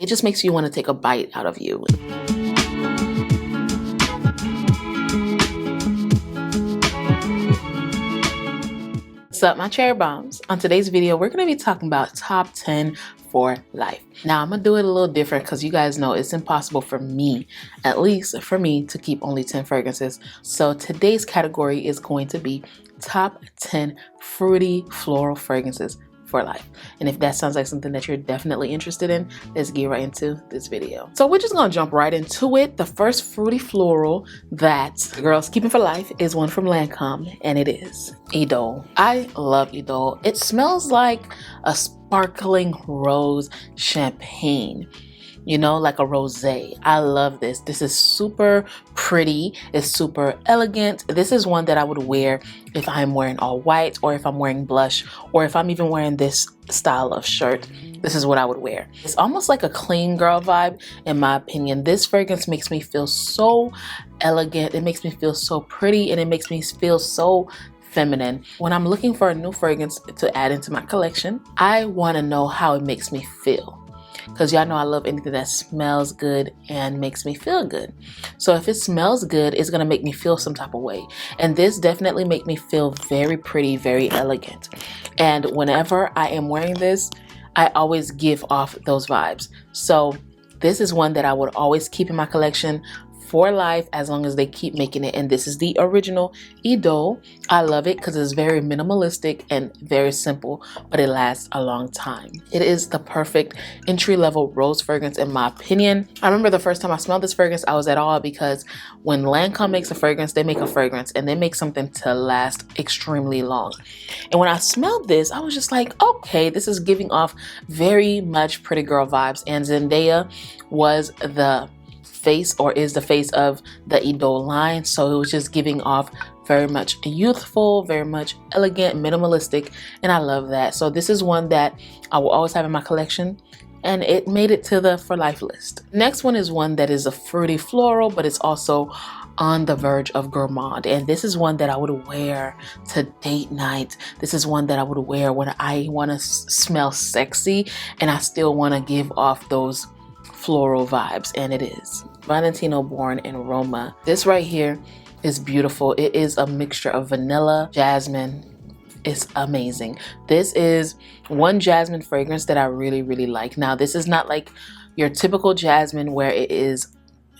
It just makes you want to take a bite out of you. What's up, my cherry bombs? On today's video, we're going to be talking about top 10 for life. Now, I'm going to do it a little different because you guys know it's impossible for me, at least for me, to keep only 10 fragrances. So today's category is going to be top 10 fruity floral fragrances for life. And if that sounds like something that you're definitely interested in, let's get right into this video. So we're just gonna jump right into it. The first fruity floral that the girl's keeping for life is one from Lancome, and it is Gurrlll. I love Gurrlll. It smells like a sparkling rose champagne. You know, like a rosé. I love this. This is super pretty. It's super elegant. This is one that I would wear if I'm wearing all white, or if I'm wearing blush, or if I'm even wearing this style of shirt. This is what I would wear. It's almost like a clean girl vibe, in my opinion. This fragrance makes me feel so elegant. It makes me feel so pretty, and it makes me feel so feminine. When I'm looking for a new fragrance to add into my collection, I want to know how it makes me feel. Because y'all know I love anything that smells good and makes me feel good. So if it smells good, it's going to make me feel some type of way. And this definitely makes me feel very pretty, very elegant. And whenever I am wearing this, I always give off those vibes. So this is one that I would always keep in my collection for life, as long as they keep making it. And this is the original Gurrlll. I love it because it's very minimalistic and very simple, but it lasts a long time. It is the perfect entry-level rose fragrance, in my opinion. I remember the first time I smelled this fragrance, I was at awe, because when Lancome makes a fragrance, they make a fragrance and they make something to last extremely long. And when I smelled this, I was just like, okay, this is giving off very much pretty girl vibes. And Zendaya was the face, or is the face, of the Gurrlll line, so it was just giving off very much youthful, very much elegant, minimalistic, and I love that. So this is one that I will always have in my collection, and it made it to the for life list. Next one is one that is a fruity floral, but it's also on the verge of gourmand, and this is one that I would wear to date night. This is one that I would wear when I want to smell sexy and I still want to give off those floral vibes, and it is Valentino Born in Roma. This right here is beautiful. It is a mixture of vanilla, jasmine. It's amazing. This is one jasmine fragrance that I really, really like. Now, this is not like your typical jasmine where it is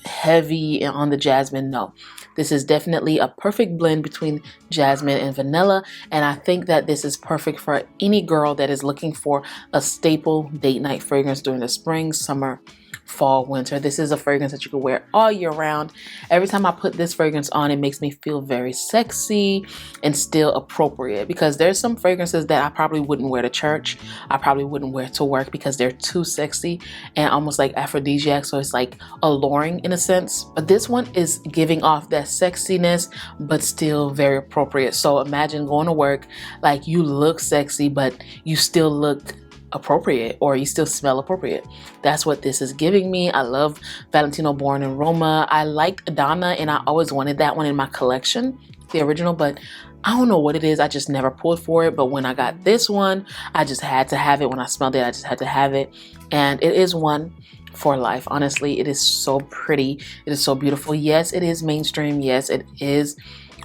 heavy on the jasmine. No, this is definitely a perfect blend between jasmine and vanilla, and I think that this is perfect for any girl that is looking for a staple date night fragrance during the spring, summer, fall, winter. This is a fragrance that you can wear all year round. Every time I put this fragrance on, it makes me feel very sexy and still appropriate, because there's some fragrances that I probably wouldn't wear to church. I probably wouldn't wear to work because they're too sexy and almost like aphrodisiac, so it's like alluring in a sense. But this one is giving off that sexiness, but still very appropriate. So imagine going to work, like you look sexy, but you still look appropriate, or you still smell appropriate. That's what this is giving me. I love Valentino Born in Roma. I liked Donna, and I always wanted that one in my collection, the original, but I don't know what it is. I just never pulled for it. But when I got this one, I just had to have it. When I smelled it, I just had to have it. And it is one for life. Honestly, it is so pretty. It is so beautiful. Yes, it is mainstream. Yes, it is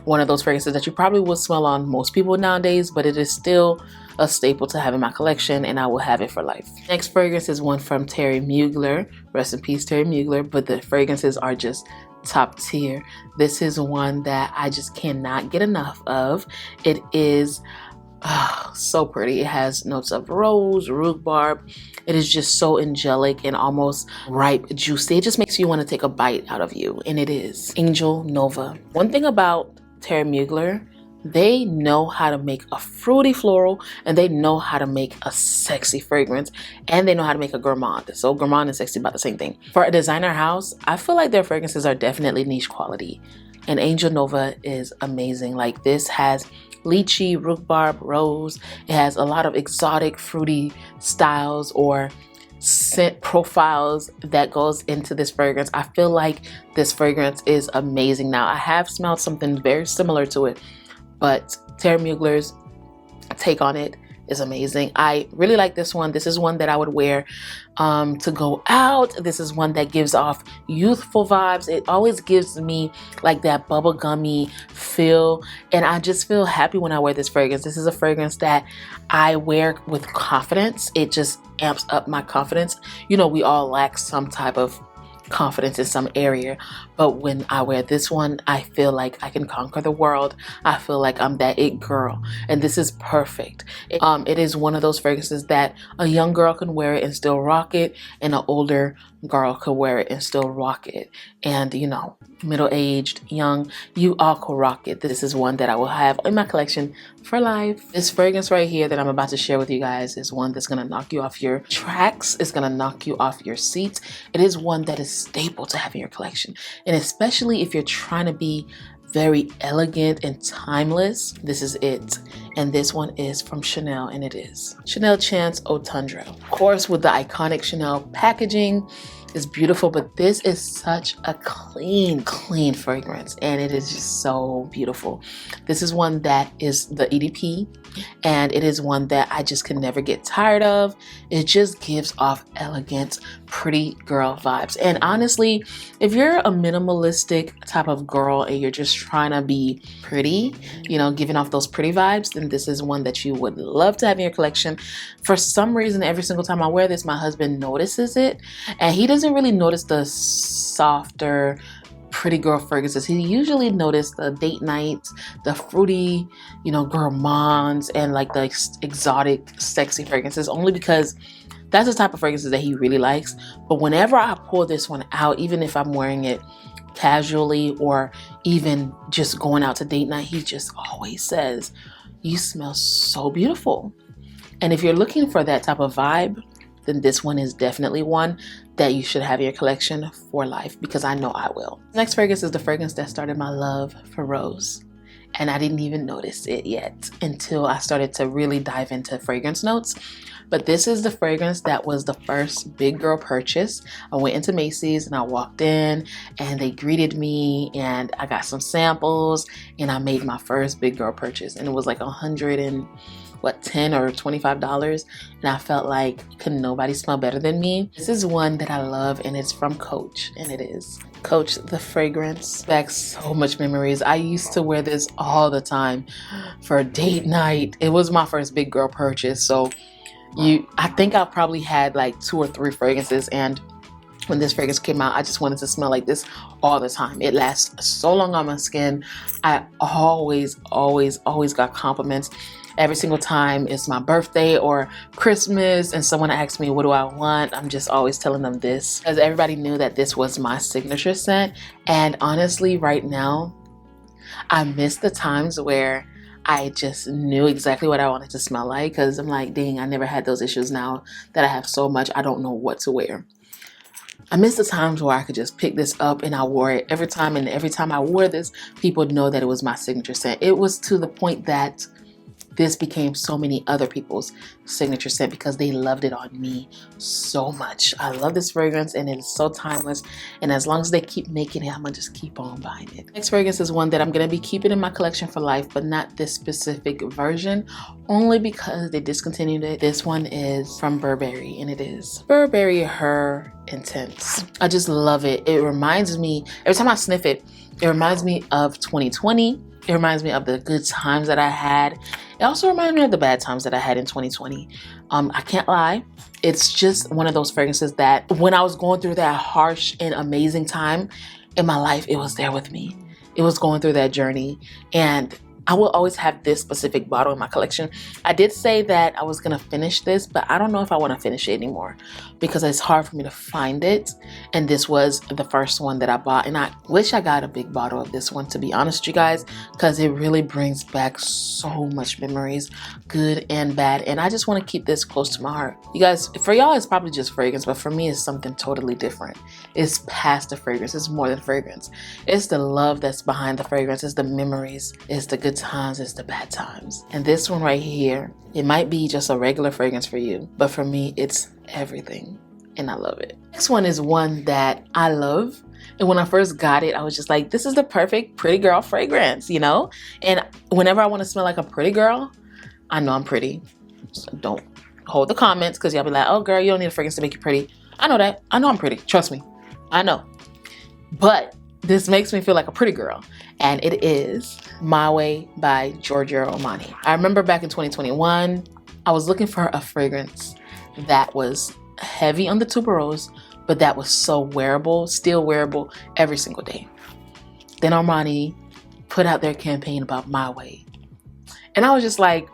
one of those fragrances that you probably will smell on most people nowadays, but it is still a staple to have in my collection, and I will have it for life. Next fragrance is one from Terry Mugler. Rest in peace, Terry Mugler, but the fragrances are just top tier. This is one that I just cannot get enough of. It is so pretty. It has notes of rose, rhubarb. It is just so angelic and almost ripe, juicy. It just makes you want to take a bite out of you, and it is Angel Nova. One thing about Terry Mugler, they know how to make a fruity floral, and they know how to make a sexy fragrance, and they know how to make a gourmand. So gourmand and sexy about the same thing. For a designer house, I feel like their fragrances are definitely niche quality, and Angel Nova is amazing. Like, this has lychee, rhubarb, rose. It has a lot of exotic fruity styles or scent profiles that goes into this fragrance. I feel like this fragrance is amazing. Now, I have smelled something very similar to it, but Terry Mugler's take on it is amazing. I really like this one. This is one that I would wear to go out. This is one that gives off youthful vibes. It always gives me like that bubblegummy feel, and I just feel happy when I wear this fragrance. This is a fragrance that I wear with confidence. It just amps up my confidence. You know, we all lack some type of confidence in some area, but when I wear this one, I feel like I can conquer the world. I feel like I'm that it girl, and this is perfect. It is one of those fragrances that a young girl can wear it and still rock it, and an older girl could wear it and still rock it, and you know, middle-aged, young, you all could rock it. This is one that I will have in my collection for life. This fragrance right here that I'm about to share with you guys is one that's gonna knock you off your tracks. It's gonna knock you off your seats. It is one that is staple to have in your collection, and especially if you're trying to be very elegant and timeless, this is it. And this one is from Chanel, and it is Chanel Chance Eau Tundra. Of course, with the iconic Chanel packaging, it's beautiful, but this is such a clean fragrance, and it is just so beautiful. This is one that is the EDP, and it is one that I just can never get tired of. It just gives off elegant, pretty girl vibes. And honestly, if you're a minimalistic type of girl and you're just trying to be pretty, you know, giving off those pretty vibes, then this is one that you would love to have in your collection. For some reason, every single time I wear this, my husband notices it, and he doesn't really notice the softer, pretty girl fragrances. He usually noticed the date nights, the fruity, you know, gourmands, and like the exotic, sexy fragrances, only because that's the type of fragrances that he really likes. But whenever I pull this one out, even if I'm wearing it casually or even just going out to date night, he just always says, "You smell so beautiful." And if you're looking for that type of vibe, then this one is definitely one that you should have in your collection for life, because I know I will. Next fragrance is the fragrance that started my love for rose. And I didn't even notice it yet until I started to really dive into fragrance notes. But this is the fragrance that was the first big girl purchase. I went into Macy's and I walked in and they greeted me and I got some samples and I made my first big girl purchase. And it was like $10 or $25, and I felt like could nobody smell better than me. This is one that I love, and it's from Coach, and it is Coach the fragrance. Back so much memories. I used to wear this all the time for date night. It was my first big girl purchase, so I think I probably had like 2 or 3 fragrances, and when this fragrance came out, I just wanted to smell like this all the time. It lasts so long on my skin. I always got compliments. Every single time it's my birthday or Christmas and someone asks me what do I want, I'm just always telling them this, because everybody knew that this was my signature scent. And honestly, right now, I miss the times where I just knew exactly what I wanted to smell like, because I'm like, dang, I never had those issues. Now that I have so much, I don't know what to wear. I miss the times where I could just pick this up and I wore it every time, and every time I wore this, people would know that it was my signature scent. It was to the point that this became so many other people's signature scent because they loved it on me so much. I love this fragrance, and it is so timeless, and as long as they keep making it, I'm gonna just keep on buying it. Next fragrance is one that I'm gonna be keeping in my collection for life, but not this specific version, only because they discontinued it. This one is from Burberry, and it is Burberry Her Intense. I just love it. It reminds me, every time I sniff it, it reminds me of 2020. It reminds me of the good times that I had. It also reminds me of the bad times that I had in 2020. I can't lie. It's just one of those fragrances that when I was going through that harsh and amazing time in my life, it was there with me. It was going through that journey, and I will always have this specific bottle in my collection. I did say that I was gonna finish this, but I don't know if I wanna finish it anymore because it's hard for me to find it. And this was the first one that I bought, and I wish I got a big bottle of this one, to be honest with you guys, because it really brings back so much memories, good and bad. And I just wanna keep this close to my heart. You guys, for y'all, it's probably just fragrance, but for me, it's something totally different. It's past the fragrance, it's more than fragrance. It's the love that's behind the fragrance, it's the memories, it's the good times, it's the bad times. And this one right here, it might be just a regular fragrance for you, but for me, it's everything, and I love it. Next one is one that I love, and when I first got it, I was just like, this is the perfect pretty girl fragrance, you know? And whenever I want to smell like a pretty girl, I know I'm pretty. So don't hold the comments, because y'all be like, oh girl, you don't need a fragrance to make you pretty. I know that. I know I'm pretty. Trust me. I know. But this makes me feel like a pretty girl. And it is My Way by Giorgio Armani. I remember back in 2021, I was looking for a fragrance that was heavy on the tuberose, but that was so wearable, still wearable every single day. Then Armani put out their campaign about My Way. And I was just like,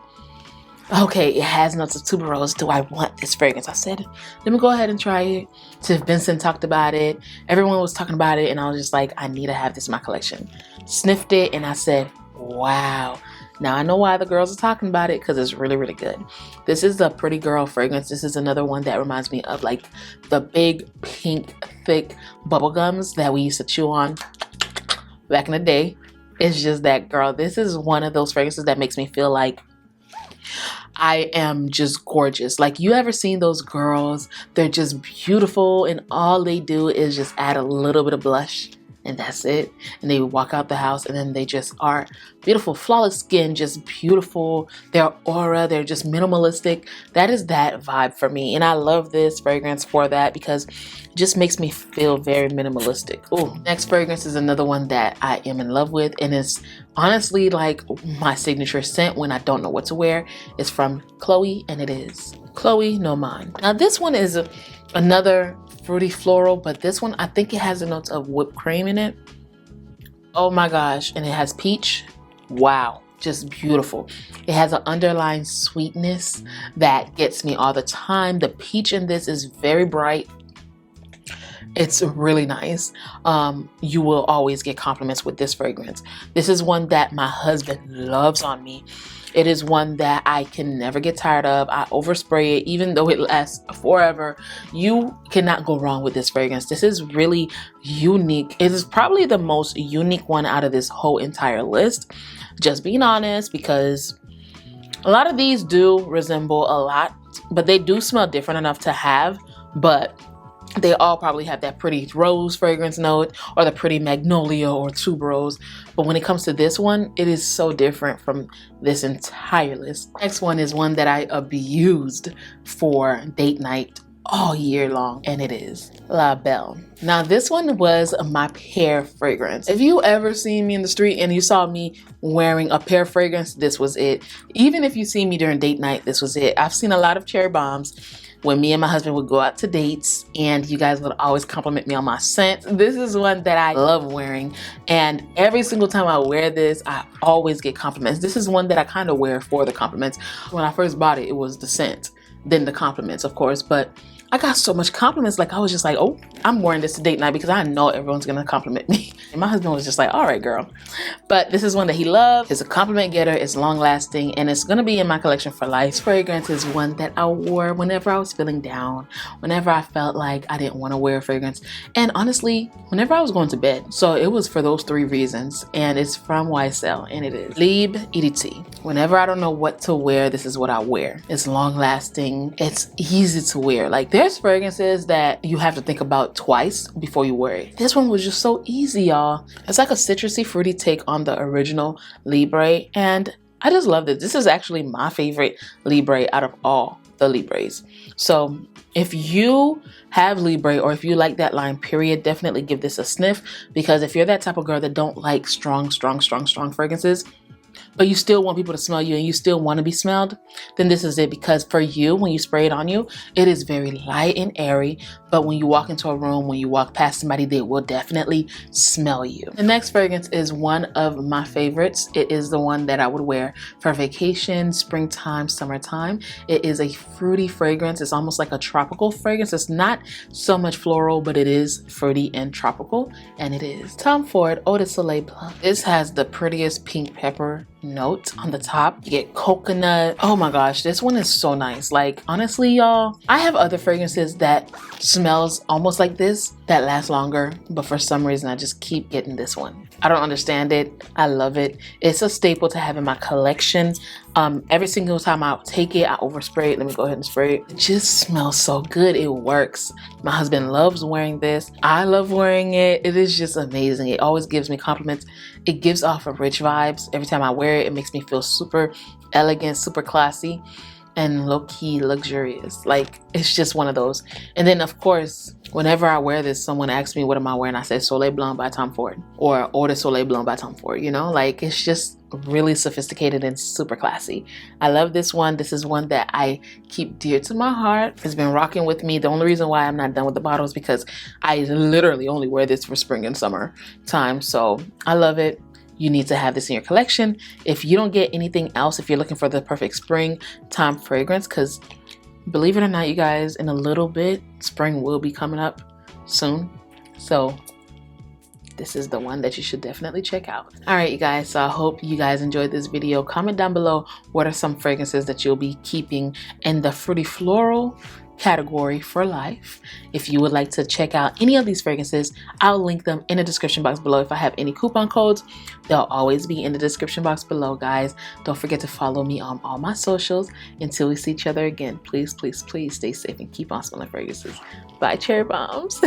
okay, it has notes of tuberose. Do I want this fragrance? I said, let me go ahead and try it. Tiff Vincent talked about it. Everyone was talking about it. And I was just like, I need to have this in my collection. Sniffed it and I said, wow. Now I know why the girls are talking about it, because it's really, really good. This is a pretty girl fragrance. This is another one that reminds me of like the big pink thick bubble gums that we used to chew on back in the day. It's just that, girl. This is one of those fragrances that makes me feel like I am just gorgeous. Like, you ever seen those girls? They're just beautiful and all they do is just add a little bit of blush and that's it. And they walk out the house and then they just are beautiful, flawless skin, just beautiful. Their aura, they're just minimalistic. That is that vibe for me. And I love this fragrance for that, because it just makes me feel very minimalistic. Oh, next fragrance is another one that I am in love with, and it's honestly like my signature scent when I don't know what to wear. It's from Chloe, and it is Chloe No Man. Now this one is another fruity floral, but this one I think it has the notes of whipped cream in it. Oh my gosh. And it has peach. Wow, just beautiful. It has an underlying sweetness that gets me all the time. The peach in this is very bright. It's really nice. You will always get compliments with this fragrance. This is one that my husband loves on me. It is one that I can never get tired of. I overspray it, even though it lasts forever. You cannot go wrong with this fragrance. This is really unique. It is probably the most unique one out of this whole entire list. Just being honest, because a lot of these do resemble a lot, but they do smell different enough to have, but they all probably have that pretty rose fragrance note or the pretty magnolia or tuberose. But when it comes to this one, it is so different from this entire list. Next one is one that I abused for date night all year long, and it is La Belle. Now this one was my pear fragrance. If you ever seen me in the street and you saw me wearing a pear fragrance, this was it. Even if you see me during date night, this was it. I've seen a lot of cherry bombs when me and my husband would go out to dates, and you guys would always compliment me on my scent. This is one that I love wearing, and every single time I wear this, I always get compliments. This is one that I kind of wear for the compliments. When I first bought it, it was the scent, then the compliments, of course, but I got so much compliments, like I was just like, oh, I'm wearing this to date night because I know everyone's gonna compliment me. And my husband was just like, all right, girl. But this is one that he loved. It's a compliment getter, it's long lasting, and it's gonna be in my collection for life. This fragrance is one that I wore whenever I was feeling down, whenever I felt like I didn't wanna wear a fragrance, and honestly, whenever I was going to bed. So it was for those three reasons, and it's from YSL, and it is Libre EDT. Whenever I don't know what to wear, this is what I wear. It's long lasting, it's easy to wear. Like, there's fragrances that you have to think about twice before you wear it. This one was just so easy, y'all. It's like a citrusy, fruity take on the original Libre, and I just loved it. This is actually my favorite Libre out of all the Libres. So if you have Libre, or if you like that line, period, definitely give this a sniff, because if you're that type of girl that don't like strong fragrances, but you still want people to smell you and you still want to be smelled, then this is it. Because for you, when you spray it on you, it is very light and airy, but when you walk into a room, when you walk past somebody, they will definitely smell you. The next fragrance is one of my favorites. It is the one that I would wear for vacation, springtime, summertime. It is a fruity fragrance. It's almost like a tropical fragrance. It's not so much floral, but it is fruity and tropical, and it is Tom Ford Eau de Soleil Blanc. This has the prettiest pink pepper note on the top. You get coconut. Oh my gosh, this one is so nice. Like, honestly, y'all, I have other fragrances that smells almost like this that last longer, but for some reason I just keep getting this one. I don't understand it. I love it. It's a staple to have in my collection. Every single time I take it, I overspray it. Let me go ahead and spray it. It just smells so good. It works. My husband loves wearing this. I love wearing it. It is just amazing. It always gives me compliments. It gives off of rich vibes. Every time I wear it, it makes me feel super elegant, super classy. and low-key luxurious. Like, it's just one of those. And then of course, whenever I wear this, someone asks me what am I wearing, I say Soleil Blanc by Tom Ford, or Eau de Soleil Blanc by Tom Ford, you know, like it's just really sophisticated and super classy. I love this one. This is one that I keep dear to my heart. It's been rocking with me. The only reason why I'm not done with the bottle is because I literally only wear this for spring and summer time. So I love it. You need to have this in your collection. If you don't get anything else, if you're looking for the perfect spring time fragrance, because believe it or not, you guys, in a little bit, spring will be coming up soon. So this is the one that you should definitely check out. All right, you guys, so I hope you guys enjoyed this video. Comment down below what are some fragrances that you'll be keeping in the fruity floral category for life. If you would like to check out any of these fragrances, I'll link them in the description box below. If I have any coupon codes, they'll always be in the description box below, guys. Don't forget to follow me on all my socials. Until we see each other again, please, please, please stay safe and keep on smelling fragrances. Bye, cherry bombs.